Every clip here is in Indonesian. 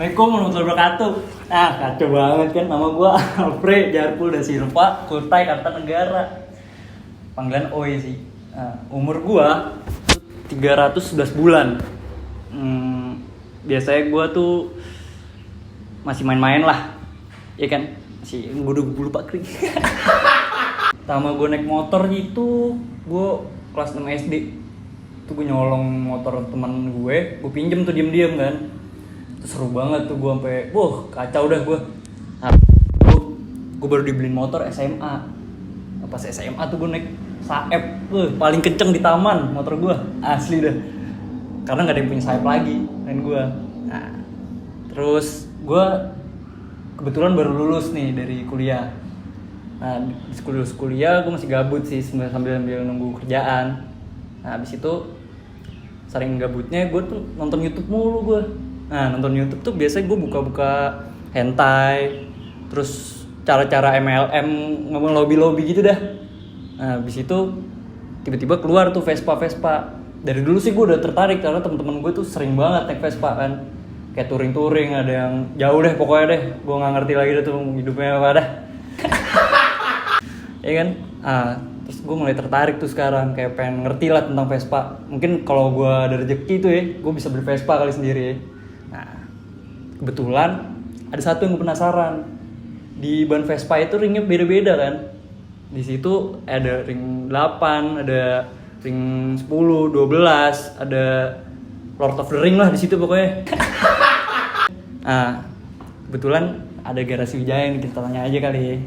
Assalamualaikum warahmatullahi wabarakatuh. Ah, kacau banget kan nama gua Alfred Jarpul da Silva, Kutai Kartanegara. Panggilan Oi sih. Umur gua 311 bulan. Biasanya gua tuh masih main-main lah. Ya kan? Masih gudu lupa kering. Pertama gua naik motor itu gua kelas 6 SD. Tuh gue nyolong motor teman gue pinjem tuh diem-diem kan. Terus seru banget tuh gue sampai kacau dah gue. Nah, gue baru dibeliin motor SMA. Pas SMA tuh gue naik Saeb, paling kenceng di taman motor gue, asli dah. Karena nggak ada yang punya Saeb lagi main gue. Nah, terus gue kebetulan baru lulus nih dari kuliah. Nah, di kuliah gue masih gabut sih sambil nunggu kerjaan. Nah, habis itu sering gabutnya gue tuh nonton YouTube mulu gue. Nah, nonton YouTube tuh biasanya gue buka-buka hentai, terus cara-cara MLM, ngomong lobby gitu dah. Nah, habis itu tiba-tiba keluar tuh Vespa. Dari dulu sih gue udah tertarik karena teman-teman gue tuh sering banget naik Vespa kan. Kayak touring, ada yang jauh deh pokoknya deh. Gue nggak ngerti lagi deh tuh hidupnya apa dah. Ya kan? Terus gue mulai tertarik tuh sekarang, kayak pengen ngerti lah tentang Vespa. Mungkin kalau gue ada rezeki tuh ya, gue bisa beli Vespa kali sendiri ya. Nah, kebetulan ada satu yang gue penasaran. Di ban Vespa itu ringnya beda-beda kan. Di situ ada ring 8, ada ring 10, 12, ada Lord of the Ring lah di situ pokoknya. Nah, kebetulan ada garasi Wijaya nih, kita tanya aja kali ya.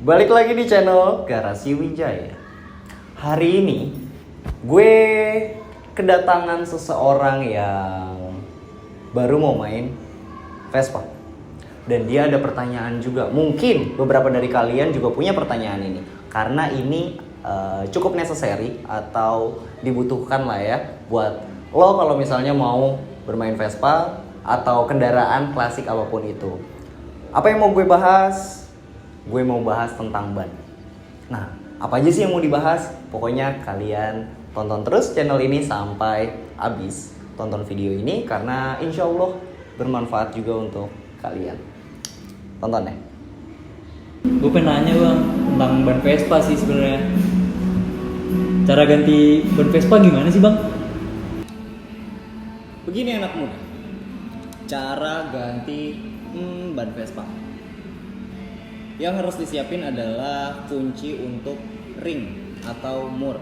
Balik lagi di channel Garasi Wijaya. Hari ini gue kedatangan seseorang yang baru mau main Vespa. Dan dia ada pertanyaan juga. Mungkin beberapa dari kalian juga punya pertanyaan ini. Karena ini cukup necessary atau dibutuhkan lah ya buat lo kalau misalnya mau bermain Vespa atau kendaraan klasik apapun itu. Apa yang mau gue bahas? Gue mau bahas tentang ban. Nah, apa aja sih yang mau dibahas? Pokoknya kalian tonton terus channel ini sampai habis. Tonton video ini karena insya Allah bermanfaat juga untuk kalian. Tonton deh. Gue pengen nanya bang tentang ban Vespa sih sebenarnya. Cara ganti ban Vespa gimana sih bang? Begini anak muda. Cara ganti ban Vespa. Yang harus disiapin adalah kunci untuk ring atau mur.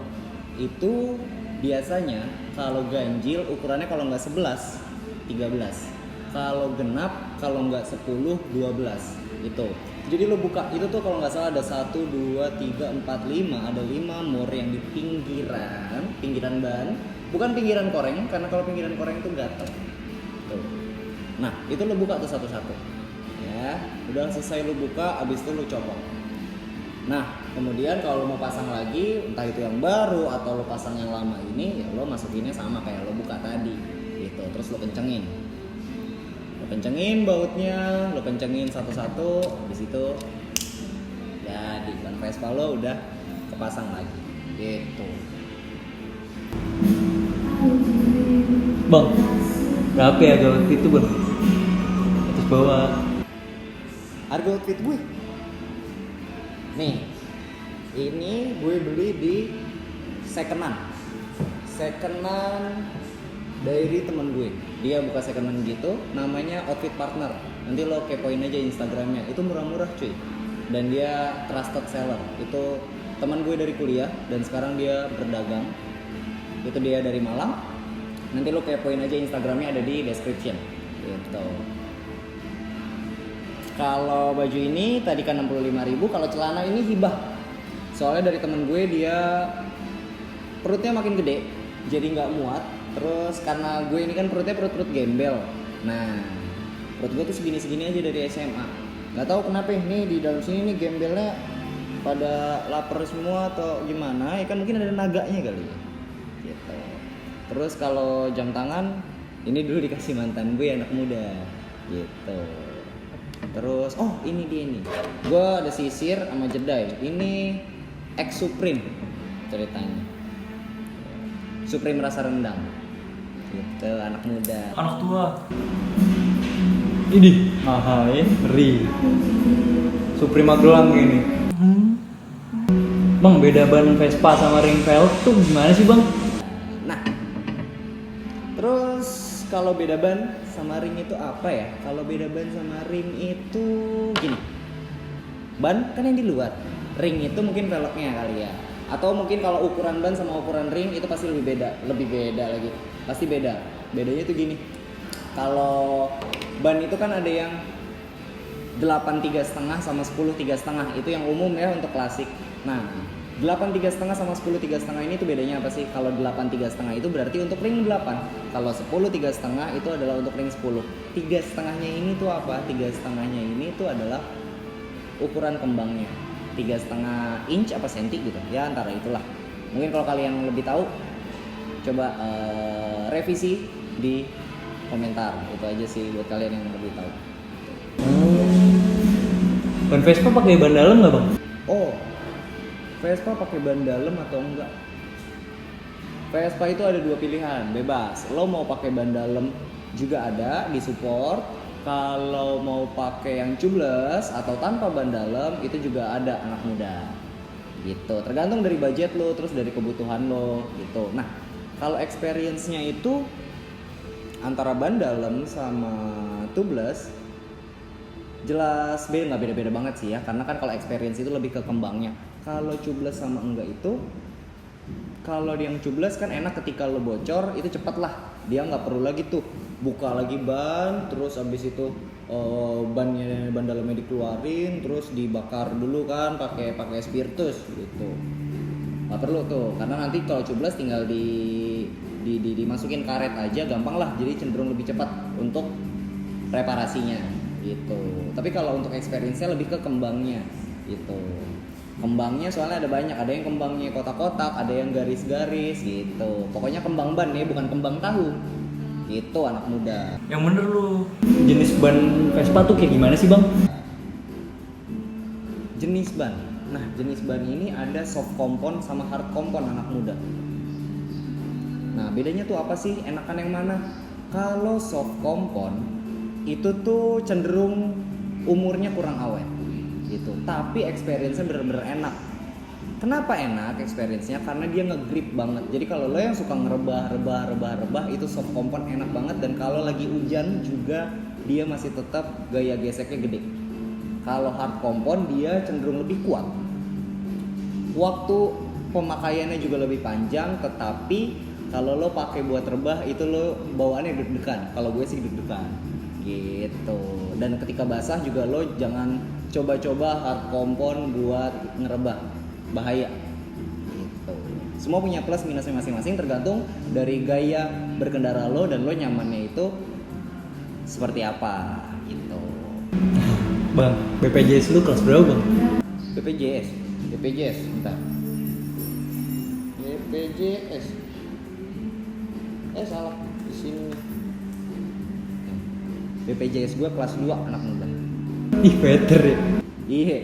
Itu biasanya kalau ganjil ukurannya kalau nggak 11, 13. Kalau genap, kalau nggak 10, 12. Itu. Jadi lo buka, itu tuh kalau nggak salah ada 1, 2, 3, 4, 5. Ada 5 mur yang di pinggiran ban. Bukan pinggiran koreng, karena kalau pinggiran koreng itu gatel. Tuh. Nah, itu lo buka tuh satu-satu. Ya, udah selesai lu buka, abis itu lu copot. Nah, kemudian kalau lu mau pasang lagi, entah itu yang baru atau lu pasang yang lama ini, ya lo masukinnya sama kayak lo buka tadi, gitu. Terus lo kencengin bautnya, lo kencengin satu-satu, abis itu jadi ban Vespa lo udah kepasang lagi, gitu. Bang, berapa ya waktu itu bang? Atas bawah. Harga outfit gue nih, ini gue beli di secondan dari temen gue. Dia buka secondan gitu, namanya Outfit Partner. Nanti lo kepoin aja Instagramnya, itu murah-murah cuy. Dan dia trusted seller. Itu teman gue dari kuliah dan sekarang dia berdagang. Itu dia dari Malang. Nanti lo kepoin aja Instagramnya, ada di description gitu. Kalau baju ini tadi kan 65.000, kalau celana ini hibah. Soalnya dari temen gue dia perutnya makin gede, jadi nggak muat. Terus karena gue ini kan perutnya perut gembel. Nah, perut gue tuh segini aja dari SMA. Nggak tahu kenapa nih di dalam sini nih gembelnya pada lapar semua atau gimana, ya kan mungkin ada naganya kali ya. Gitu. Terus kalau jam tangan ini dulu dikasih mantan gue anak muda gitu. Terus ini dia nih, gue ada sisir sama jedai, ini ex Supreme ceritanya, Supreme rasa rendang gitu, anak muda. Anak tua. Ini ngeri. Supreme Magelang ini. Bang, beda ban Vespa sama ring velg tuh gimana sih bang? Nah, terus kalau beda ban sama ring itu apa ya? Kalau beda ban sama ring itu gini, ban kan yang di luar, ring itu mungkin velgnya kali ya. Atau mungkin kalau ukuran ban sama ukuran ring itu pasti lebih beda lagi, pasti beda. Bedanya tuh gini, kalau ban itu kan ada yang 8 3,5 sama 10 3,5, itu yang umum ya untuk klasik. Nah, 8 3,5 sama 10 3,5 ini tuh bedanya apa sih? Kalau 8 3,5 itu berarti untuk ring 8. Kalau 10 3,5 itu adalah untuk ring 10. 3,5-nya ini tuh apa? 3,5-nya ini tuh adalah ukuran kembangnya. 3,5 inch apa senti gitu. Ya antara itulah. Mungkin kalau kalian lebih tahu, coba revisi di komentar. Itu aja sih buat kalian yang lebih tahu. Ban Vespa pakai ban dalam nggak bang? Vespa pakai ban dalam atau enggak? Vespa itu ada dua pilihan, bebas. Lo mau pakai ban dalam juga ada, di support. Kalau mau pakai yang tubeless atau tanpa ban dalam itu juga ada, anak muda. Gitu. Tergantung dari budget lo, terus dari kebutuhan lo, gitu. Nah, kalau experience-nya itu antara ban dalam sama tubeless jelas nggak beda-beda banget sih ya, karena kan kalau experience itu lebih ke kembangnya. Kalau tubeless sama enggak itu, kalau yang tubeless kan enak ketika lo bocor itu cepet lah, dia nggak perlu lagi tuh buka lagi ban, terus abis itu ban dalamnya dikeluarin, terus dibakar dulu kan pakai spiritus gitu. Nggak perlu tuh, karena nanti kalau tubeless tinggal dimasukin karet aja, gampang lah, jadi cenderung lebih cepat untuk reparasinya gitu. Tapi kalau untuk experience-nya lebih ke kembangnya gitu. Kembangnya soalnya ada banyak, ada yang kembangnya kotak-kotak, ada yang garis-garis gitu. Pokoknya kembang ban ya, bukan kembang tahu. Gitu anak muda. Yang bener lu. Jenis ban Vespa tuh kayak gimana sih bang? Jenis ban. Nah, jenis ban ini ada soft compound sama hard compound, anak muda. Nah, bedanya tuh apa sih? Enakan yang mana? Kalau soft compound itu tuh cenderung umurnya kurang awet gitu, tapi experience-nya bener-bener enak. Kenapa enak experience-nya? Karena dia nge-grip banget. Jadi kalau lo yang suka ngerebah itu soft compound enak banget, dan kalau lagi hujan juga dia masih tetap gaya geseknya gede. Kalau hard compound dia cenderung lebih kuat. Waktu pemakaiannya juga lebih panjang, tetapi kalau lo pakai buat rebah itu lo bawaannya deg-degan. Kalau gue sih deg-degan gitu. Dan ketika basah juga lo jangan coba-coba hard compound buat ngerebah, bahaya gitu. Semua punya plus minusnya masing-masing, tergantung dari gaya berkendara lo dan lo nyamannya itu seperti apa gitu. Bang, BPJS lu kelas berapa bang? BPJS bentar. BPJS salah di sini. BPJS gue kelas 2, anak muda. Ih, better ya. Iya,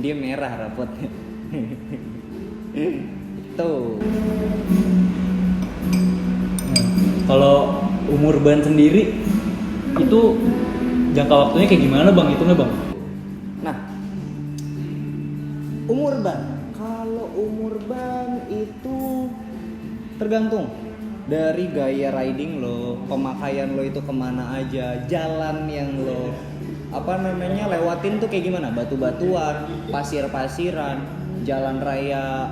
dia merah rapotnya. Tuh. Kalau umur ban sendiri itu jangka waktunya kayak gimana bang? Hitungnya bang? Nah, umur ban. Kalau umur ban itu tergantung dari gaya riding lo, pemakaian lo itu kemana aja, jalan yang lo lewatin tuh kayak gimana, batu-batuan, pasir-pasiran, jalan raya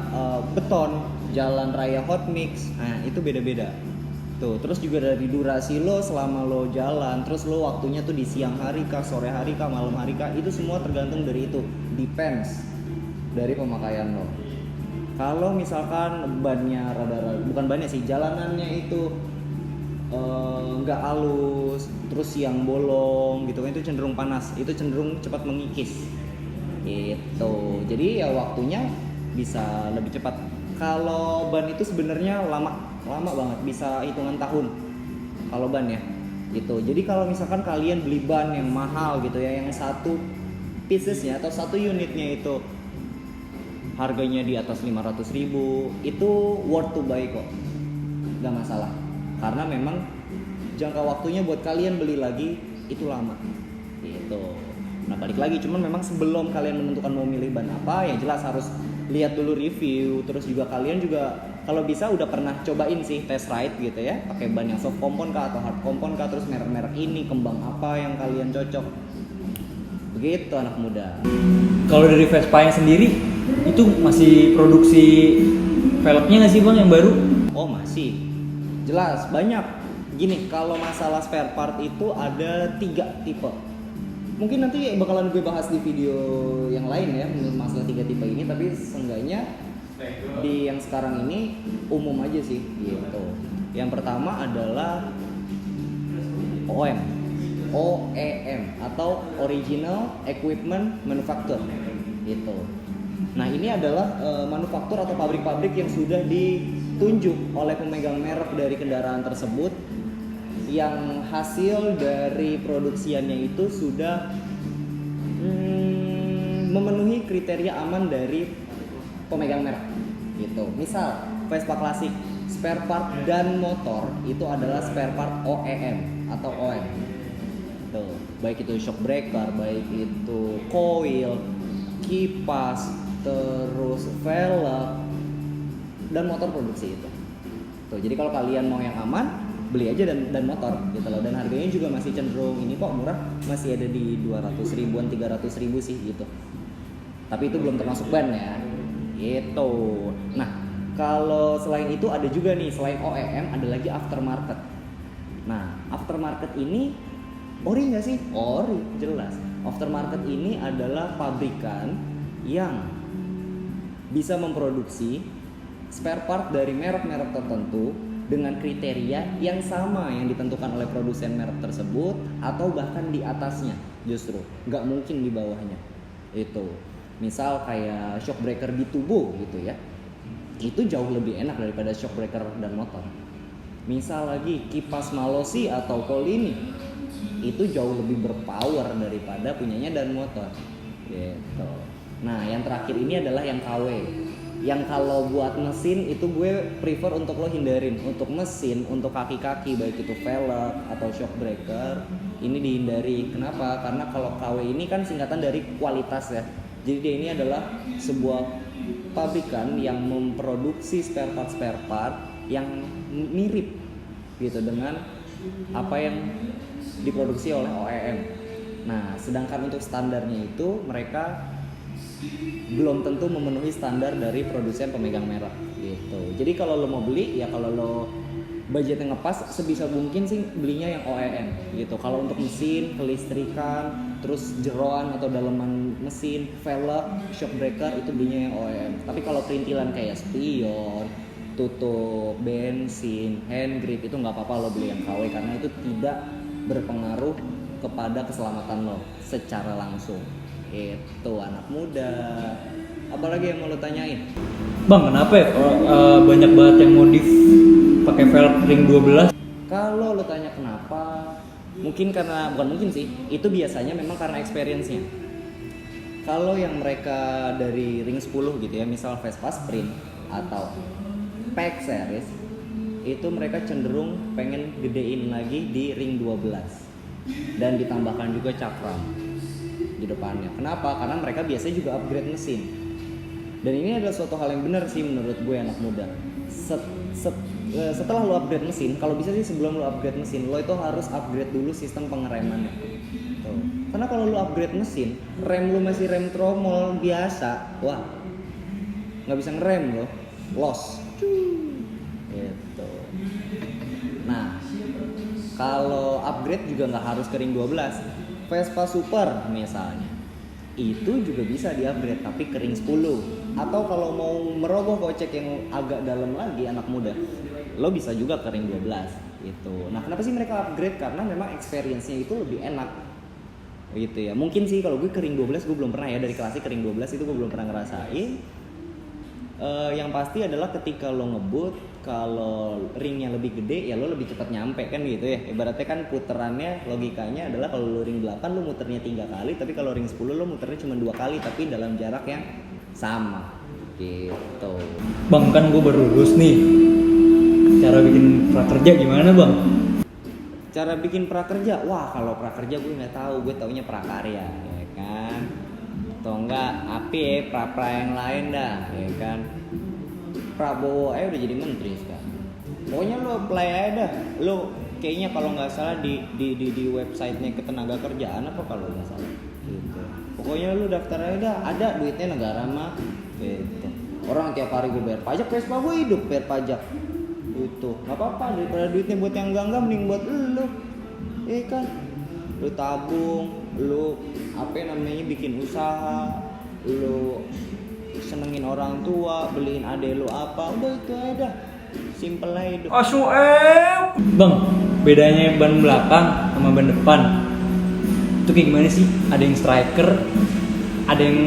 beton, jalan raya hot mix. Nah itu beda-beda tuh. Terus juga dari durasi lo selama lo jalan, terus lo waktunya tuh di siang hari kah, sore hari kah, malam hari kah, itu semua tergantung dari itu, depends dari pemakaian lo. Kalau misalkan bannya bukan bannya sih, jalanannya itu nggak halus, terus siang bolong gitu kan, itu cenderung panas, itu cenderung cepat mengikis Itu. Jadi ya waktunya bisa lebih cepat. Kalau ban itu sebenarnya lama banget, bisa hitungan tahun. Kalau ban ya. Gitu. Jadi kalau misalkan kalian beli ban yang mahal gitu ya, yang satu piecesnya atau satu unitnya itu harganya di atas 500.000, itu worth to buy kok. Gak masalah. Karena memang jangka waktunya buat kalian beli lagi itu lama. Gitu. Nah balik lagi, cuman memang sebelum kalian menentukan mau milih ban apa, ya jelas harus lihat dulu review. Terus juga kalian juga kalau bisa udah pernah cobain sih test ride gitu ya, pakai ban yang soft compound kah atau hard compound kah, terus merek-merek ini, kembang apa yang kalian cocok. Begitu anak muda. Kalau dari Vespa yang sendiri itu masih produksi velgnya nggak sih bang yang baru? Oh masih, jelas banyak. Gini, kalau masalah spare part itu ada 3 tipe. Mungkin nanti bakalan gue bahas di video yang lain ya masalah 3 tipe ini, tapi seenggaknya di yang sekarang ini umum aja sih gitu. Yang pertama adalah OEM atau Original Equipment Manufacturer gitu. Nah ini adalah manufaktur atau pabrik-pabrik yang sudah ditunjuk oleh pemegang merek dari kendaraan tersebut, yang hasil dari produksiannya itu sudah memenuhi kriteria aman dari pemegang merek gitu. Misal Vespa klasik, spare part dan motor itu adalah spare part OEM atau OEM. Tuh, baik itu shock breaker, baik itu coil, kipas, terus velg dan motor produksi itu. Tuh, jadi kalau kalian mau yang aman, beli aja dan motor gitu loh. Dan harganya juga masih cenderung ini kok murah, masih ada di 200.000-an, 300.000 sih gitu. Tapi itu belum termasuk ban ya. Gitu. Nah, kalau selain itu ada juga nih, selain OEM ada lagi aftermarket. Nah, aftermarket ini ori nggak sih? Ori, jelas. Aftermarket ini adalah pabrikan yang bisa memproduksi spare part dari merek-merek tertentu dengan kriteria yang sama yang ditentukan oleh produsen merek tersebut, atau bahkan di atasnya justru, nggak mungkin di bawahnya. Itu. Misal kayak shock breaker di tubuh gitu ya, itu jauh lebih enak daripada shock breaker dan motor. Misal lagi kipas Malossi atau Collini, itu jauh lebih berpower daripada punyanya dan motor gitu. Nah yang terakhir ini adalah yang KW, yang kalau buat mesin itu gue prefer untuk lo hindarin. Untuk mesin, untuk kaki-kaki baik itu velg atau shock breaker, ini dihindari. Kenapa? Karena kalau KW ini kan singkatan dari kualitas ya. Jadi dia ini adalah sebuah pabrikan yang memproduksi spare part yang mirip gitu dengan apa yang diproduksi oleh OEM. Nah, sedangkan untuk standarnya itu mereka belum tentu memenuhi standar dari produsen pemegang merek gitu. Jadi kalau lo mau beli ya, kalau lo budgetnya ngepas, sebisa mungkin sih belinya yang OEM gitu. Kalau untuk mesin, kelistrikan, terus jeroan atau daleman mesin, velg, shock breaker, itu belinya yang OEM. Tapi kalau perintilan kayak spion, tutup bensin, hand grip, itu nggak apa-apa lo beli yang KW, karena itu tidak berpengaruh kepada keselamatan lo secara langsung. Itu anak muda. Apalagi yang mau lo tanyain? Bang, kenapa ya banyak banget yang modif pakai velg ring 12? Kalau lo tanya kenapa, bukan mungkin sih, itu biasanya memang karena experience-nya. Kalau yang mereka dari ring 10 gitu ya, misal Vespa Sprint atau Pack Series, itu mereka cenderung pengen gedein lagi di ring 12 dan ditambahkan juga cakram di depannya. Kenapa? Karena mereka biasanya juga upgrade mesin. Dan ini adalah suatu hal yang benar sih menurut gue anak muda. Setelah lo upgrade mesin, kalau bisa sih sebelum lo upgrade mesin, lo itu harus upgrade dulu sistem pengeremannya. Tuh. Karena kalau lo upgrade mesin, rem lo masih rem tromol biasa, wah, nggak bisa ngerem lo, loss. Gitu. Nah, kalau upgrade juga nggak harus ke ring 12. Vespa Super misalnya, itu juga bisa di-upgrade tapi ke ring 10. Atau kalau mau merogoh kocek yang agak dalam lagi anak muda, lo bisa juga ke ring 12 gitu. Nah, kenapa sih mereka upgrade? Karena memang experience-nya itu lebih enak gitu ya. Mungkin sih kalau gue kering 12 gue belum pernah ya, dari klasik kering 12 itu gue belum pernah ngerasain. Yang pasti adalah ketika lo ngebut, kalau ringnya lebih gede ya lo lebih cepat nyampe kan gitu ya. Ibaratnya kan puterannya logikanya adalah kalau lo ring 8 lo muternya 3 kali, tapi kalau ring 10 lo muternya cuma 2 kali tapi dalam jarak yang sama gitu. Bang, kan gue baru lulus nih. Cara bikin prakerja gimana bang? Cara bikin prakerja, wah kalau prakerja gue nggak tahu, gue taunya prakarya ya kan. Atau enggak api ya, pra yang lain dah ya kan. Prabowo udah jadi menteri sekarang. Pokoknya lo apply aja dah. Lo kayaknya kalau nggak salah di websitenya Ketenagakerjaan apa kalau nggak salah gitu. Pokoknya lo daftar aja dah, ada duitnya negara mah gitu. Orang tiap hari gue bayar pajak, Vespa gue hidup bayar pajak itu. Nggak apa-apa, daripada duitnya buat yang enggak mending buat lo. Iya kan? Lo tabung, lo bikin usaha, lo senengin orang tua, beliin adek lu apa, udah itu aja, simple aja hidup. Bang, bedanya ban belakang sama ban depan itu kayak gimana sih? Ada yang striker, ada yang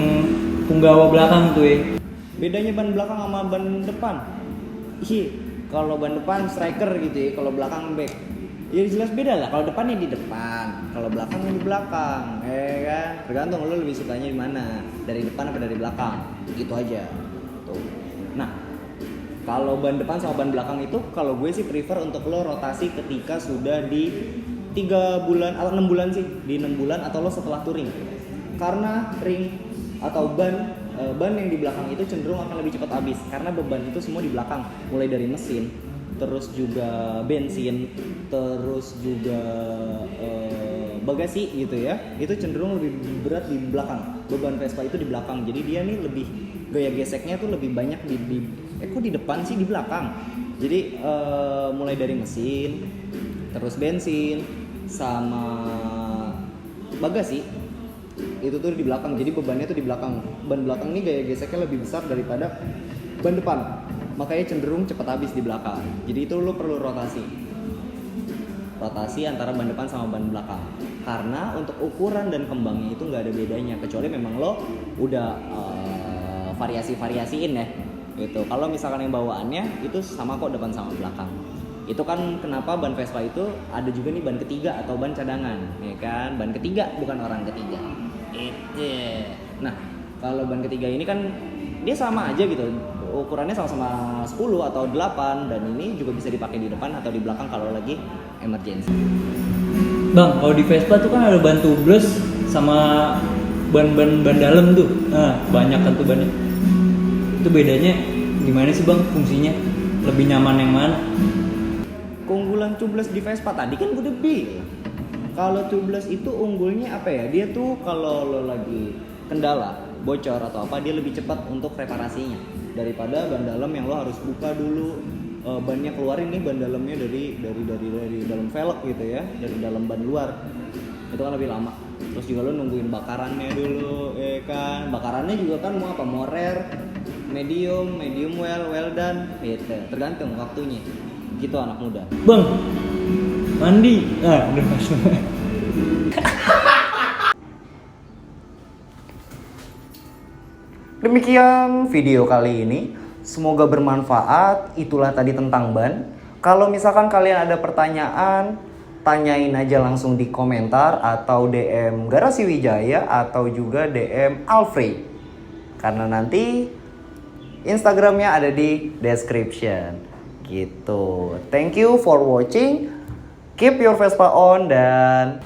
punggawa belakang tuh ya. Bedanya ban belakang sama ban depan, kalau ban depan striker gitu ya, kalau belakang back. Ya jelas beda lah. Kalau depannya di depan, kalau belakangnya di belakang, kan? Tergantung lo lebih sukanya di mana, dari depan apa dari belakang, gitu aja. Tuh. Nah, kalau ban depan sama ban belakang itu, kalau gue sih prefer untuk lo rotasi ketika sudah di 3 bulan atau 6 bulan sih, di 6 bulan atau lo setelah touring. Karena ring atau ban yang di belakang itu cenderung akan lebih cepat habis, karena beban itu semua di belakang, mulai dari mesin, terus juga bensin, terus juga bagasi gitu ya. Itu cenderung lebih berat di belakang. Beban Vespa itu di belakang. Jadi dia nih lebih gaya geseknya tuh lebih banyak kok di depan sih, di belakang. Jadi mulai dari mesin, terus bensin sama bagasi itu tuh di belakang. Jadi bebannya tuh di belakang. Ban belakang ini gaya geseknya lebih besar daripada ban depan, makanya cenderung cepat habis di belakang. Jadi itu lo perlu rotasi antara ban depan sama ban belakang, karena untuk ukuran dan kembangnya itu nggak ada bedanya, kecuali memang lo udah variasiin ya gitu. Kalau misalkan yang bawaannya itu sama kok depan sama belakang. Itu kan kenapa ban Vespa itu ada juga nih ban ketiga atau ban cadangan ya kan. Ban ketiga bukan orang ketiga itu. Nah kalau ban ketiga ini kan dia sama aja gitu, ukurannya sama-sama 10 atau 8, dan ini juga bisa dipakai di depan atau di belakang kalau lagi emergency. Bang, kalau di Vespa tuh kan ada ban tubeless sama ban dalam tuh. Nah, banyak kan tuh bannya. Itu bedanya gimana sih bang fungsinya? Lebih nyaman yang mana? Keunggulan tubeless di Vespa tadi kan gue udah bilang. Kalau tubeless itu unggulnya apa ya? Dia tuh kalau lo lagi kendala, bocor atau apa, dia lebih cepat untuk reparasinya daripada ban dalam yang lo harus buka dulu bannya, keluarin nih ban dalamnya dari dalam velg gitu ya, dari dalam ban luar. Itu kan lebih lama. Terus juga lo nungguin bakarannya dulu, kan. Bakarannya juga kan mau apa? Mau rare, medium well done, gitu. Tergantung waktunya. Gitu anak muda. Bang, mandi. Udah masuk. Demikian video kali ini. Semoga bermanfaat. Itulah tadi tentang ban. Kalau misalkan kalian ada pertanyaan, tanyain aja langsung di komentar atau DM Garasi Wijaya atau juga DM Alfred. Karena nanti Instagramnya ada di description. Gitu. Thank you for watching. Keep your Vespa on dan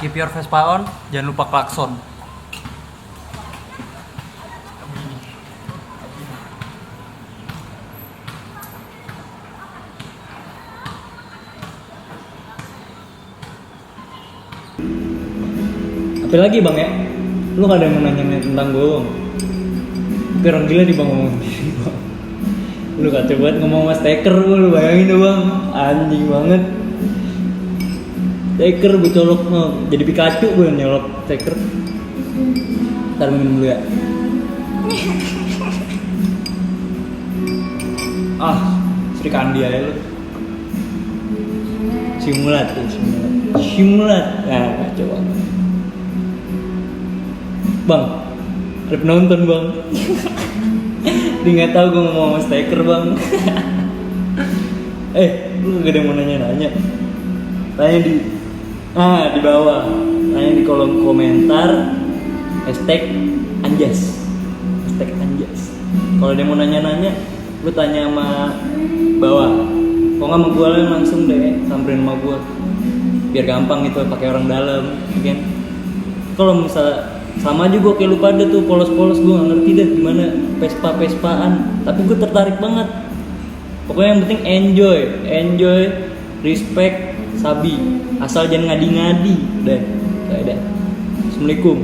Keep your Vespa on, jangan lupa klakson. Apa lagi bang ya? Lu gak ada yang mau nanya tentang gue bang? Tapi orang gila nih bang ngomong sendiri bang. Lu kacau banget ngomong sama steker lu bayangin dong bang. Anjing banget. Steker gue colok, jadi Pikachu gue nyolok steker. Ntar minum dulu ya. Sri Kandi aja lu. Si Simulat tuh, simulat. Nah, coba. Bang, ada penonton bang. Dia nggak tahu gue ngomong sama Staker bang. Lu gak ada yang mau nanya-nanya. Tanya di bawah. Tanya di kolom komentar hashtag anjas. Hashtag anjas. Kalau dia mau nanya-nanya, lu tanya sama bawah. Kok nggak mau gue langsung deh samperin sama gue. Biar gampang gitu pakai orang dalam, kan? Kalau misalnya sama aja gue kayak lu pada tuh polos-polos, gue nggak ngerti deh gimana Vespa-Vespaan, tapi gue tertarik banget. Pokoknya yang penting enjoy, respect, sabi, asal jangan ngadi-ngadi, deh. Assalamualaikum.